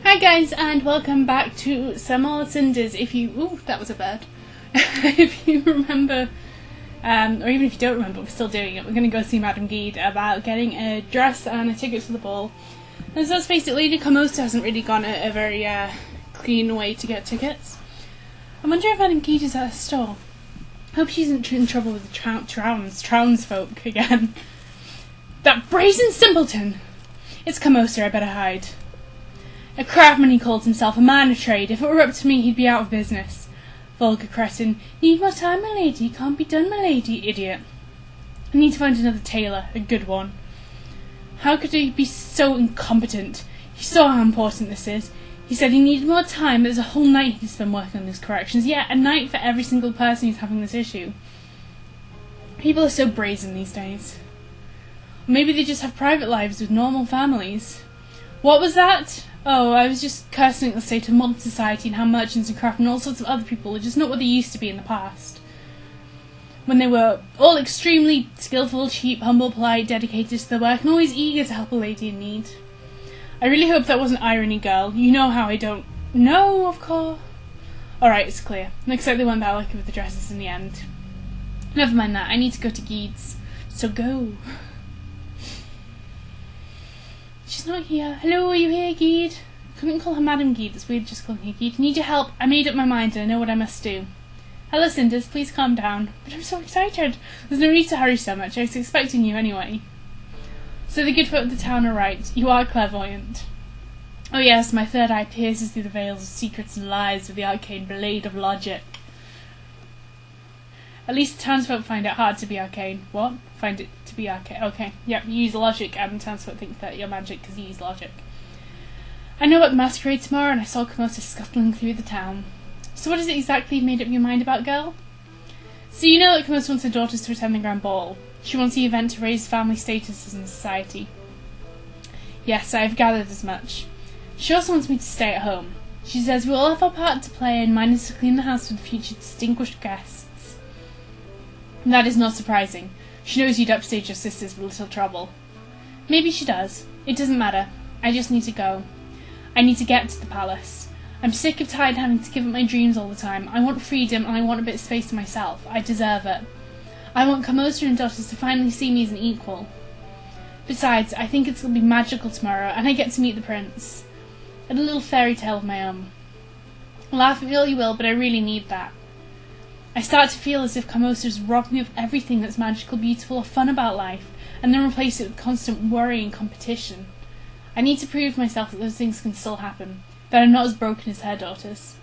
Hi guys, and welcome back to some more Cinders. If you... Ooh, that was a bird. If you remember, or even if you don't remember, we're still doing it. We're going to go see Madame Guide about getting a dress and a ticket to the ball. And so let's face it, Lady Camosta hasn't really gone a very clean way to get tickets. I wonder if Madame Guide is at a store. Hope she isn't in trouble with the townsfolk again. That brazen simpleton! It's Camosta, I better hide. A craftsman he calls himself, a man of trade. If it were up to me, he'd be out of business. Vulgar cretin. Need more time, my lady. Can't be done, my lady, idiot. I need to find another tailor, a good one. How could he be so incompetent? He saw how important this is. He said he needed more time, but there's a whole night he could spend working on these corrections. Yeah, a night for every single person who's having this issue. People are so brazen these days. Or maybe they just have private lives with normal families. What was that? Oh, I was just cursing at the state of modern society and how merchants and craftsmen and all sorts of other people are just not what they used to be in the past. When they were all extremely skillful, cheap, humble, polite, dedicated to their work, and always eager to help a lady in need. I really hope that wasn't irony, girl. You know how I don't... No, of course. Alright, it's clear. Looks like they weren't that lucky with the dresses in the end. Never mind that, I need to go to Guide's. So go. She's not here. Hello, are you here, Guide? I couldn't call her Madame Guide, it's weird just calling her Guide. Need your help. I made up my mind and I know what I must do. Hello, Cinders, please calm down. But I'm so excited. There's no need to hurry so much. I was expecting you anyway. So the good folk of the town are right. You are clairvoyant. Oh yes, my third eye pierces through the veils of secrets and lies with the arcane blade of logic. At least the townsfolk find it hard to be arcane. What? Find it to be arcane. Okay, yep, you use logic and the townsfolk think that you're magic because you use logic. I know about the masquerade tomorrow and I saw Camosta scuttling through the town. So what is it exactly you've made up your mind about, girl? So you know that Camosta wants her daughters to attend the grand ball. She wants the event to raise family statuses in society. Yes, I've gathered as much. She also wants me to stay at home. She says we all have our part to play and mine is to clean the house for the future distinguished guests. That is not surprising. She knows you'd upstage your sisters with little trouble. Maybe she does. It doesn't matter. I just need to go. I need to get to the palace. I'm sick of tired having to give up my dreams all the time. I want freedom and I want a bit of space to myself. I deserve it. I want Camosta and daughters to finally see me as an equal. Besides, I think it's going to be magical tomorrow and I get to meet the prince. And a little fairy tale of my own. Laugh at me all you will, but I really need that. I start to feel as if Camosta's robbed me of everything that's magical, beautiful, or fun about life, and then replaced it with constant worry and competition. I need to prove to myself that those things can still happen, that I'm not as broken as her daughters.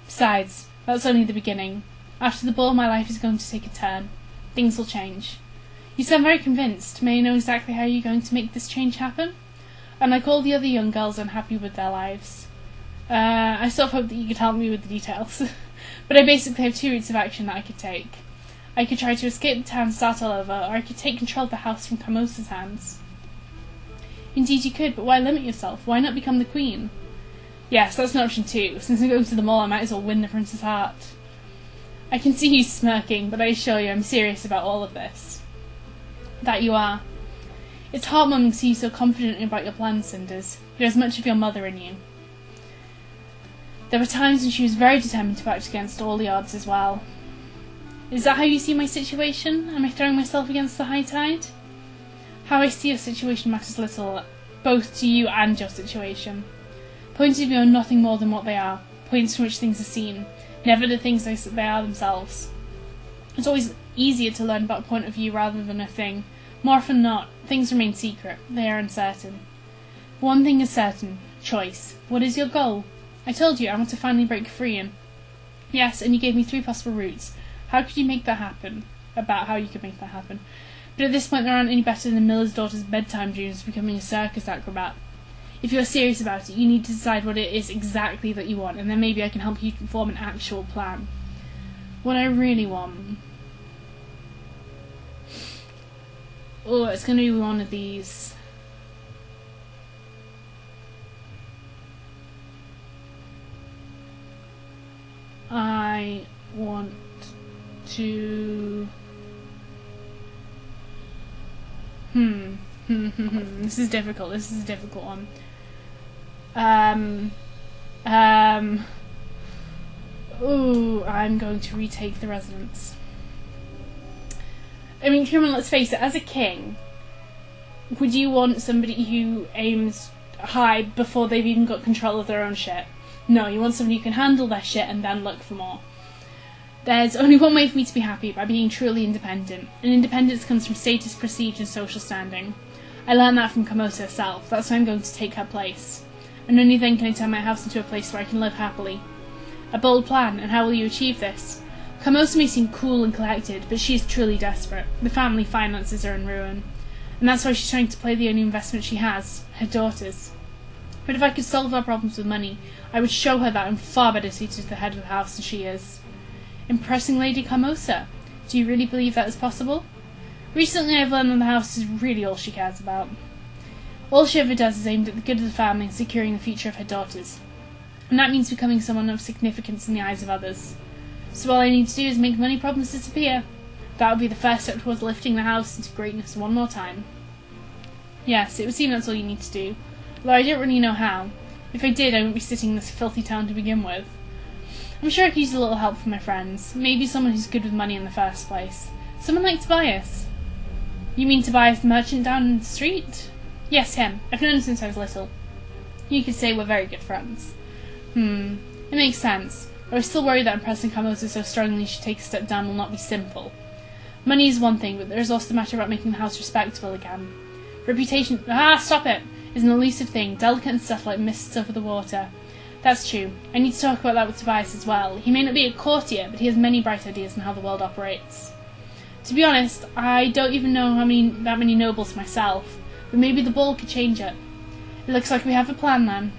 Besides, that's only the beginning. After the ball, my life is going to take a turn. Things will change. You sound very convinced. May I know exactly how you're going to make this change happen? Unlike all the other young girls unhappy with their lives. I sort of hope that you could help me with the details. But I basically have two routes of action that I could take. I could try to escape the town and start all over, or I could take control of the house from Camosta's hands. Indeed you could, but why limit yourself? Why not become the queen? Yes, that's an option too. Since I'm going to the mall, I might as well win the prince's heart. I can see you smirking, but I assure you I'm serious about all of this. That you are. It's heartwarming to see you so confident about your plans, Cinders. You have much of your mother in you. There were times when she was very determined to act against all the odds as well. Is that how you see my situation? Am I throwing myself against the high tide? How I see your situation matters little, both to you and your situation. Points of view are nothing more than what they are, points from which things are seen, never the things they are themselves. It's always easier to learn about a point of view rather than a thing. More often than not, things remain secret, they are uncertain. One thing is certain, choice. What is your goal? I told you I want to finally break free and... Yes, and you gave me 3 possible routes. How could you make that happen? About how you could make that happen. But at this point there aren't any better than Miller's daughter's bedtime dreams of becoming a circus acrobat. If you're serious about it, you need to decide what it is exactly that you want, and then maybe I can help you form an actual plan. What I really want... Oh, it's going to be one of these... I want to... This is difficult. This is a difficult one. Ooh, I'm going to retake the residence. I mean, come on, let's face it, as a king, would you want somebody who aims high before they've even got control of their own shit? No, you want somebody who can handle their shit and then look for more. There's only one way for me to be happy, by being truly independent. And independence comes from status, prestige, and social standing. I learned that from Kamosa herself. That's why I'm going to take her place. And only then can I turn my house into a place where I can live happily. A bold plan, and how will you achieve this? Kamosa may seem cool and collected, but she is truly desperate. The family finances are in ruin. And that's why she's trying to play the only investment she has, her daughters. But if I could solve our problems with money, I would show her that I'm far better suited to the head of the house than she is. Impressing Lady Kamosa. Do you really believe that is possible? Recently I've learned that the house is really all she cares about. All she ever does is aimed at the good of the family and securing the future of her daughters. And that means becoming someone of significance in the eyes of others. So all I need to do is make money problems disappear. That would be the first step towards lifting the house into greatness one more time. Yes, it would seem that's all you need to do. Though I don't really know how. If I did, I wouldn't be sitting in this filthy town to begin with. I'm sure I could use a little help from my friends. Maybe someone who's good with money in the first place. Someone like Tobias. You mean Tobias the merchant down the street? Yes, him. I've known him since I was little. You could say we're very good friends. It makes sense. But I still worry that impressing Kamosa so strongly she take a step down will not be simple. Money is one thing, but there is also the matter about making the house respectable again. Reputation— stop it! Is an elusive thing, delicate and subtle like mists over the water. That's true. I need to talk about that with Tobias as well. He may not be a courtier, but he has many bright ideas on how the world operates. To be honest, I don't even know that many nobles myself, but maybe the ball could change it. It looks like we have a plan then,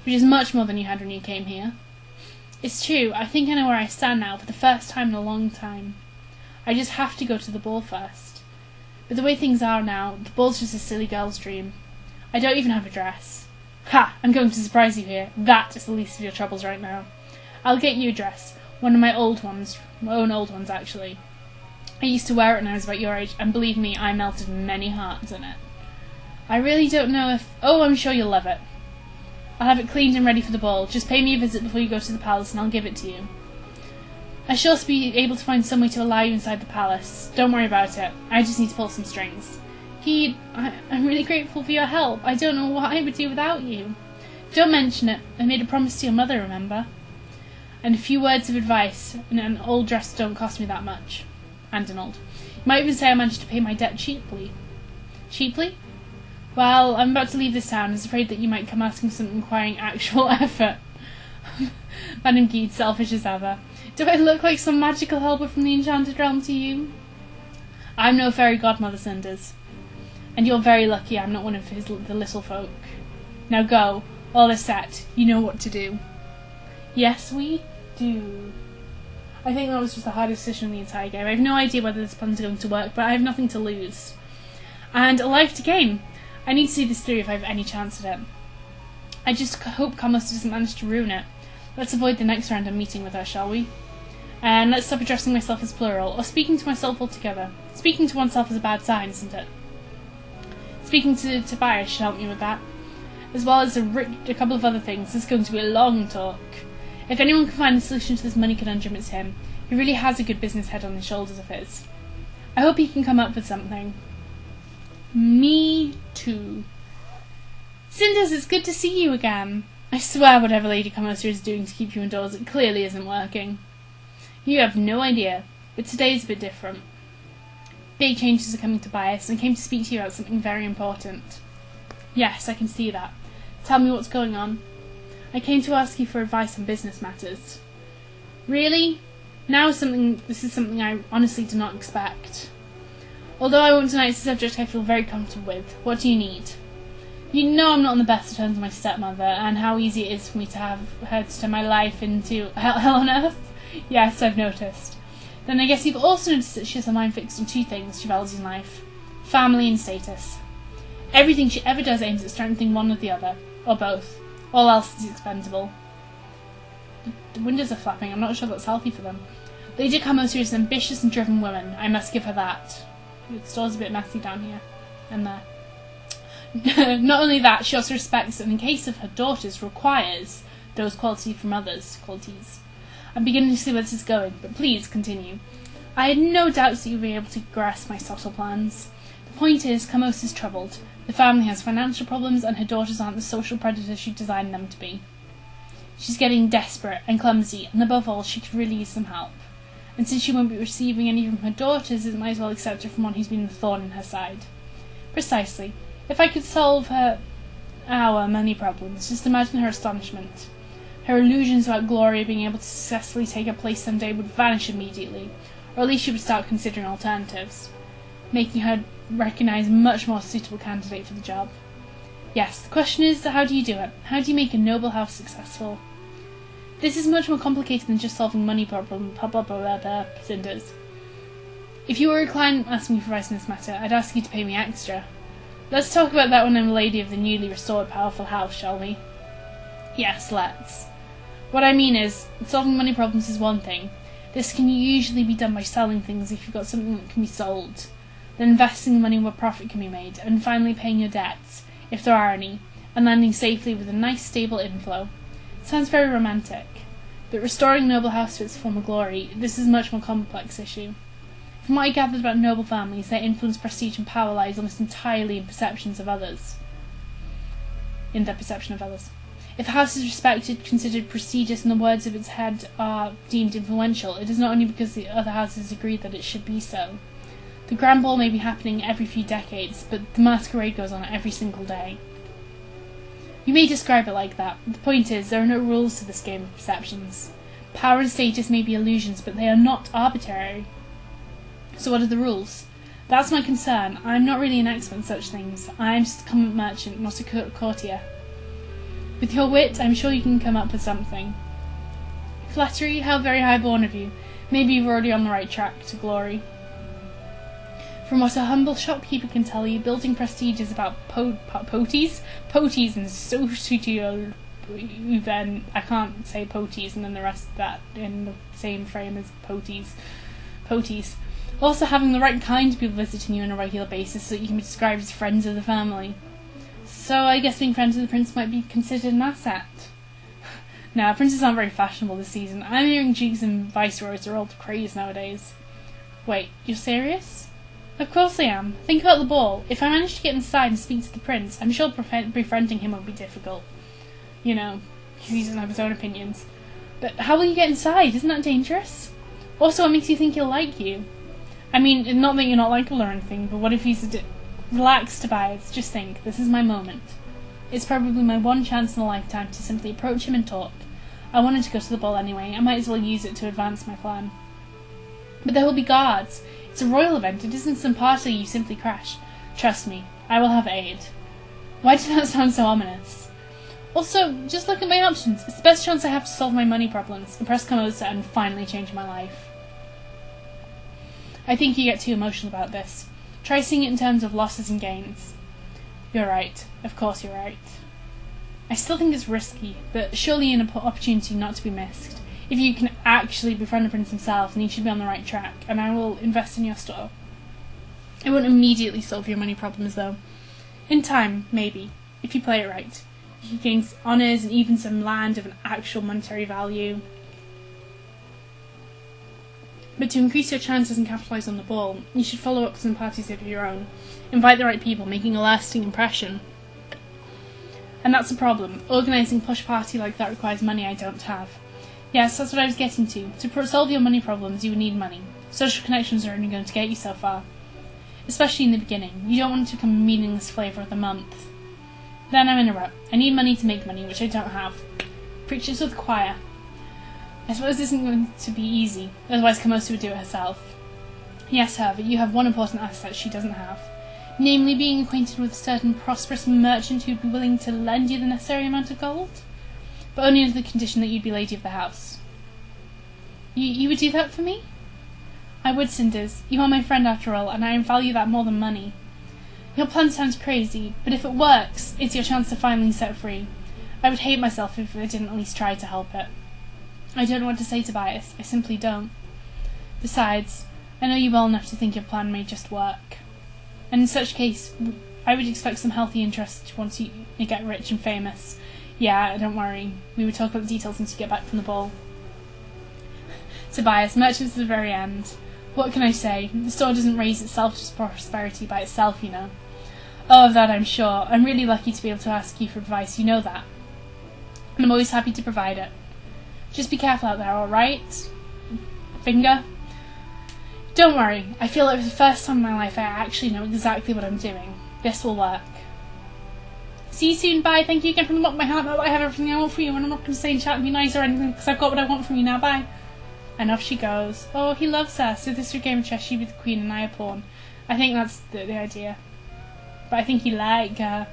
which is much more than you had when you came here. It's true, I think I know where I stand now for the first time in a long time. I just have to go to the ball first. But the way things are now, the ball's just a silly girl's dream. I don't even have a dress. Ha! I'm going to surprise you here. That is the least of your troubles right now. I'll get you a dress. One of my old ones. My own old ones, actually. I used to wear it when I was about your age, and believe me, I melted many hearts in it. I really don't know if— oh, I'm sure you'll love it. I'll have it cleaned and ready for the ball. Just pay me a visit before you go to the palace, and I'll give it to you. I shall also be able to find some way to allow you inside the palace. Don't worry about it. I just need to pull some strings. I'm really grateful for your help. I don't know what I would do without you. Don't mention it. I made a promise to your mother, remember? And a few words of advice, and an old dress don't cost me that much. And an old. You might even say I managed to pay my debt cheaply. Cheaply? Well, I'm about to leave this town. I was afraid that you might come asking something requiring actual effort. Madame Guide, selfish as ever. Do I look like some magical helper from the Enchanted Realm to you? I'm no fairy godmother, Cinders. And you're very lucky I'm not one of the little folk. Now go. All is set. You know what to do. Yes, we do. I think that was just the hardest decision in the entire game. I have no idea whether this plan's going to work, but I have nothing to lose. And a life to gain. I need to see this through if I have any chance at it. I just hope Kamosa doesn't manage to ruin it. Let's avoid the next random meeting with her, shall we? And let's stop addressing myself as plural, or speaking to myself altogether. Speaking to oneself is a bad sign, isn't it? Speaking to Tobias should help me with that. As well as a couple of other things. This is going to be a long talk. If anyone can find a solution to this money conundrum, it's him. He really has a good business head on his shoulders of his. I hope he can come up with something. Me too. Cinders, it's good to see you again. I swear whatever Lady Kamosa is doing to keep you indoors, it clearly isn't working. You have no idea, but today's a bit different. Big changes are coming to Tobias, and I came to speak to you about something very important. Yes, I can see that. Tell me what's going on. I came to ask you for advice on business matters. Really? This is something I honestly did not expect. Although I won't deny it's a subject I feel very comfortable with. What do you need? You know I'm not on the best of terms with my stepmother, and how easy it is for me to have her to turn my life into hell on earth. Yes, I've noticed. Then I guess you've also noticed that she has her mind fixed on two things she values in life. Family and status. Everything she ever does aims at strengthening one or the other, or both. All else is expendable. The windows are flapping, I'm not sure that's healthy for them. Lady Kamosa is an ambitious and driven woman, I must give her that. The store's a bit messy down here and there. Not only that, she also respects and in case of her daughters requires those qualities from others. I'm beginning to see where this is going, but please continue. I had no doubts that you'd be able to grasp my subtle plans. The point is, Kamos is troubled. The family has financial problems, and her daughters aren't the social predators she designed them to be. She's getting desperate and clumsy, and above all, she could really use some help. And since she won't be receiving any from her daughters, it might as well accept her from one who's been a thorn in her side. Precisely. If I could solve our money problems, just imagine her astonishment. Her illusions about Gloria being able to successfully take her place someday would vanish immediately, or at least she would start considering alternatives, making her recognise a much more suitable candidate for the job. Yes, the question is, how do you do it? How do you make a noble house successful? This is much more complicated than just solving money problem, Cinders. If you were a client asking me for advice in this matter, I'd ask you to pay me extra. Let's talk about that when I'm a lady of the newly restored powerful house, shall we? Yes, let's. What I mean is, solving money problems is one thing. This can usually be done by selling things if you've got something that can be sold, then investing the money where profit can be made, and finally paying your debts, if there are any, and landing safely with a nice stable inflow. It sounds very romantic, but restoring noble house to its former glory, this is a much more complex issue. From what I gathered about noble families, their influence, prestige, and power lies almost entirely in their perception of others. If a house is respected, considered prestigious, and the words of its head are deemed influential, it is not only because the other houses agree that it should be so. The grand ball may be happening every few decades, but the masquerade goes on every single day. You may describe it like that. The point is, there are no rules to this game of perceptions. Power and status may be illusions, but they are not arbitrary. So what are the rules? That's my concern. I'm not really an expert in such things. I'm just a common merchant, not a courtier. With your wit, I'm sure you can come up with something. Flattery, how very high-born of you. Maybe you're already on the right track to glory. From what a humble shopkeeper can tell you, building prestige is about poties and social. Then I can't say poties and then the rest of that in the same frame as poties. Also having the right kind of people visiting you on a regular basis so that you can be described as friends of the family. So I guess being friends with the prince might be considered an asset. Now, princes aren't very fashionable this season. I'm hearing dukes and viceroys are all the craze nowadays. Wait, you're serious? Of course I am. Think about the ball. If I manage to get inside and speak to the prince, I'm sure befriending him will be difficult. You know, because he doesn't have his own opinions. But how will you get inside? Isn't that dangerous? Also, what makes you think he'll like you? I mean, not that you're not likable or anything, but what if he's relaxed, Tobias? Just think, this is my moment. It's probably my one chance in a lifetime to simply approach him and talk. I wanted to go to the ball anyway. I might as well use it to advance my plan. But there will be guards. It's a royal event. It isn't some party you simply crash. Trust me, I will have aid. Why did that sound so ominous? Also, just look at my options. It's the best chance I have to solve my money problems, impress Camosa, and finally change my life. I think you get too emotional about this. Try seeing it in terms of losses and gains. You're right. Of course you're right. I still think it's risky, but surely an opportunity not to be missed. If you can actually befriend the prince himself, then you should be on the right track, and I will invest in your store. It won't immediately solve your money problems, though. In time, maybe, if you play it right. You can gain honours and even some land of an actual monetary value. But to increase your chances and capitalise on the ball, you should follow up some parties of your own. Invite the right people, making a lasting impression. And that's the problem. Organising a posh party like that requires money I don't have. Yes, that's what I was getting to. To solve your money problems, you would need money. Social connections are only going to get you so far. Especially in the beginning. You don't want it to become a meaningless flavour of the month. Then I'm in a rut. I need money to make money, which I don't have. Preach it to the choir. I suppose this isn't going to be easy, otherwise Camosa would do it herself. Yes, however, you have one important asset she doesn't have, namely being acquainted with a certain prosperous merchant who would be willing to lend you the necessary amount of gold, but only under the condition that you'd be lady of the house. You would do that for me? I would, Cinders. You are my friend after all, and I value that more than money. Your plan sounds crazy, but if it works, it's your chance to finally set free. I would hate myself if I didn't at least try to help it. I don't know what to say, Tobias. I simply don't. Besides, I know you well enough to think your plan may just work. And in such case, I would expect some healthy interest once you get rich and famous. Yeah, don't worry. We would talk about the details once you get back from the ball. Tobias, merchants at the very end. What can I say? The store doesn't raise itself to prosperity by itself, you know. Oh, of that I'm sure. I'm really lucky to be able to ask you for advice, you know that. And I'm always happy to provide it. Just be careful out there, alright? Finger? Don't worry. I feel like for the first time in my life I actually know exactly what I'm doing. This will work. See you soon, bye. Thank you again from the bottom of my heart. Not that I have everything I want from you, and I'm not going to say and chat and be nice or anything, because I've got what I want from you now, bye. And off she goes. Oh, he loves her, so this is a game of chess, she be the queen and I a pawn. I think that's the idea. But I think he like her.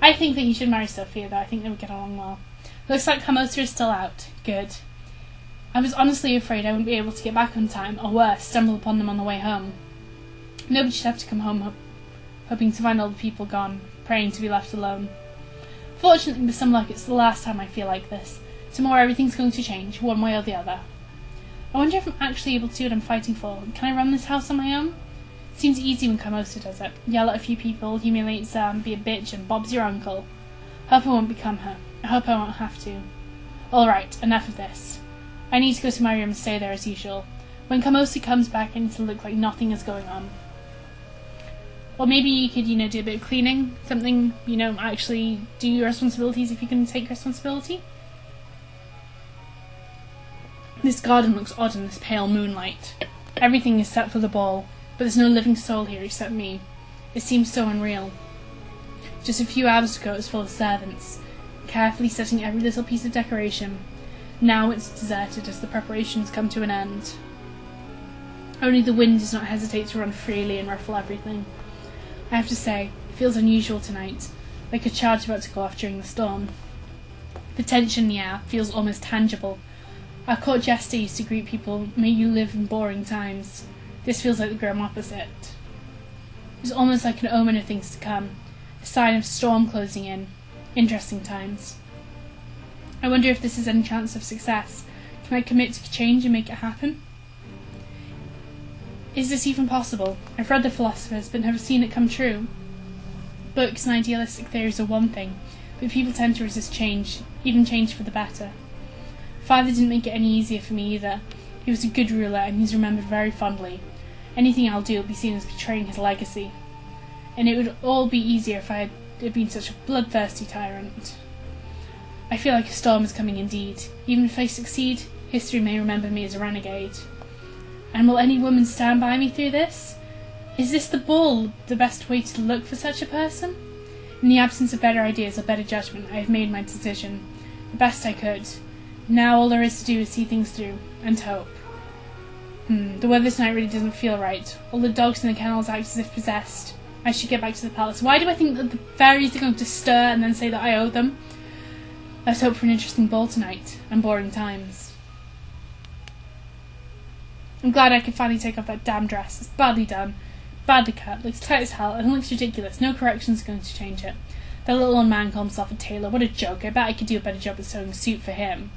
I think that he should marry Sophia, though. I think they would get along well. Looks like Hermosa is still out. Good. I was honestly afraid I wouldn't be able to get back on time, or worse, stumble upon them on the way home. Nobody should have to come home hoping to find all the people gone, praying to be left alone. Fortunately, with some luck, it's the last time I feel like this. Tomorrow everything's going to change, one way or the other. I wonder if I'm actually able to do what I'm fighting for. Can I run this house on my own? Seems easy when Hermosa does it. Yell at a few people, humiliate Sam, be a bitch, and Bob's your uncle. Hope I won't become her. I hope I won't have to. Alright, enough of this. I need to go to my room and stay there as usual. When Hermosa comes back, I need to look like nothing is going on. Or maybe you could, do a bit of cleaning. Something, actually do your responsibilities if you can take responsibility. This garden looks odd in this pale moonlight. Everything is set for the ball, but there's no living soul here except me. It seems so unreal. Just a few hours ago it was full of servants, carefully setting every little piece of decoration. Now it's deserted as the preparations come to an end. Only the wind does not hesitate to run freely and ruffle everything. I have to say, it feels unusual tonight, like a charge about to go off during the storm. The tension in the air feels almost tangible. Our court jester used to greet people, "May you live in boring times." This feels like the grim opposite. It's almost like an omen of things to come, a sign of storm closing in. Interesting times. I wonder if this has any chance of success. Can I commit to change and make it happen? Is this even possible? I've read the philosophers, but never seen it come true. Books and idealistic theories are one thing, but people tend to resist change, even change for the better. Father didn't make it any easier for me either. He was a good ruler, and he's remembered very fondly. Anything I'll do will be seen as betraying his legacy. And it would all be easier if I had been such a bloodthirsty tyrant. I feel like a storm is coming indeed. Even if I succeed, history may remember me as a renegade. And will any woman stand by me through this? Is this the ball the best way to look for such a person? In the absence of better ideas or better judgment, I have made my decision. The best I could. Now all there is to do is see things through, and hope. The weather tonight really doesn't feel right. All the dogs in the kennels act as if possessed. I should get back to the palace. Why do I think that the fairies are going to stir and then say that I owe them? Let's hope for an interesting ball tonight, and boring times. I'm glad I could finally take off that damn dress. It's badly done, badly cut, looks tight as hell, and it looks ridiculous. No corrections are going to change it. That little old man called himself a tailor. What a joke. I bet I could do a better job of sewing a suit for him.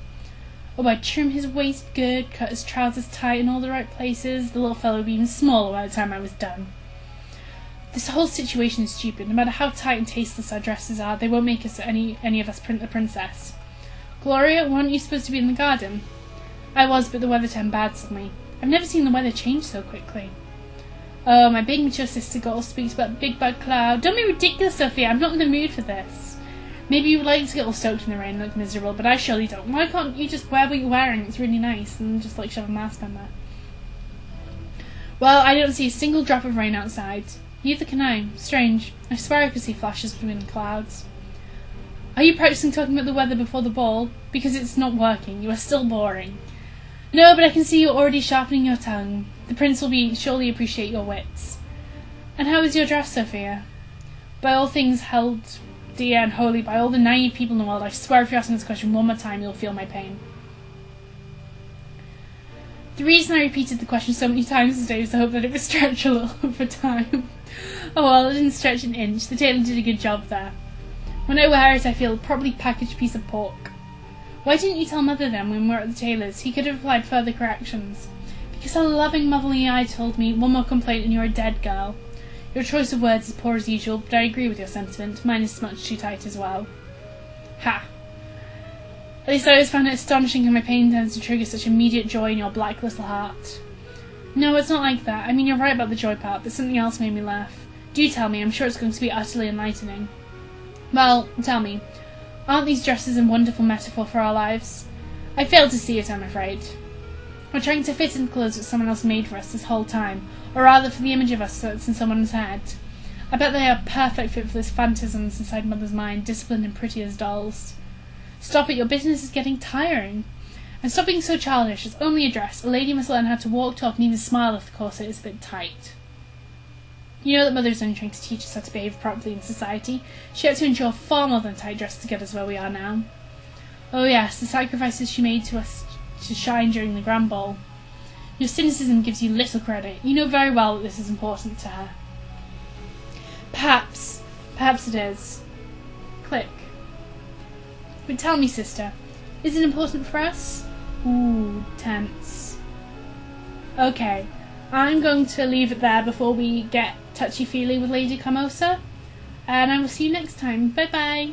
Oh, I'd trim his waist good, cut his trousers tight in all the right places. The little fellow would be even smaller by the time I was done. This whole situation is stupid. No matter how tight and tasteless our dresses are, they won't make us any of us a princess. Gloria, weren't you supposed to be in the garden? I was, but the weather turned bad suddenly. I've never seen the weather change so quickly. Oh, my big mature sister got all speaks about big bad cloud. Don't be ridiculous, Sophia. I'm not in the mood for this. Maybe you would like to get all soaked in the rain and look miserable, but I surely don't. Why can't you just wear what you're wearing? It's really nice, and just shove a mask on there. Well, I don't see a single drop of rain outside. Neither can I. Strange. I swear I could see flashes between the clouds. Are you practicing talking about the weather before the ball? Because it's not working. You are still boring. No, but I can see you're already sharpening your tongue. The prince will surely appreciate your wits. And how is your dress, Sophia? By all things held dear and holy, by all the naive people in the world, I swear if you ask me this question one more time, you'll feel my pain. The reason I repeated the question so many times today is to hope that it would stretch a little over time. Oh well, it didn't stretch an inch. The tailor did a good job there. When I wear it, I feel a properly packaged piece of pork. Why didn't you tell Mother then when we were at the tailor's? He could have applied further corrections. Because a loving motherly eye told me, one more complaint and you're a dead girl. Your choice of words is poor as usual, but I agree with your sentiment. Mine is much too tight as well. Ha! At least I always found it astonishing how my pain tends to trigger such immediate joy in your black little heart. No, it's not like that. I mean, you're right about the joy part, but something else made me laugh. Do tell me, I'm sure it's going to be utterly enlightening. Well, tell me, aren't these dresses a wonderful metaphor for our lives? I failed to see it, I'm afraid. We're trying to fit in clothes that someone else made for us this whole time, or rather for the image of us that's in someone's head. I bet they are a perfect fit for this phantasms inside Mother's mind, disciplined and pretty as dolls. Stop it, your business is getting tiring. And stop being so childish, it's only a dress. A lady must learn how to walk, talk, and even smile if the corset is a bit tight. You know that Mother is only trying to teach us how to behave properly in society. She had to endure far more than a tight dress to get us where we are now. Oh yes, the sacrifices she made to us to shine during the Grand Ball. Your cynicism gives you little credit. You know very well that this is important to her. Perhaps it is. Click. But tell me, sister, is it important for us? Ooh, tense. Okay, I'm going to leave it there before we get touchy-feely with Lady Carmosa, and I will see you next time. Bye-bye.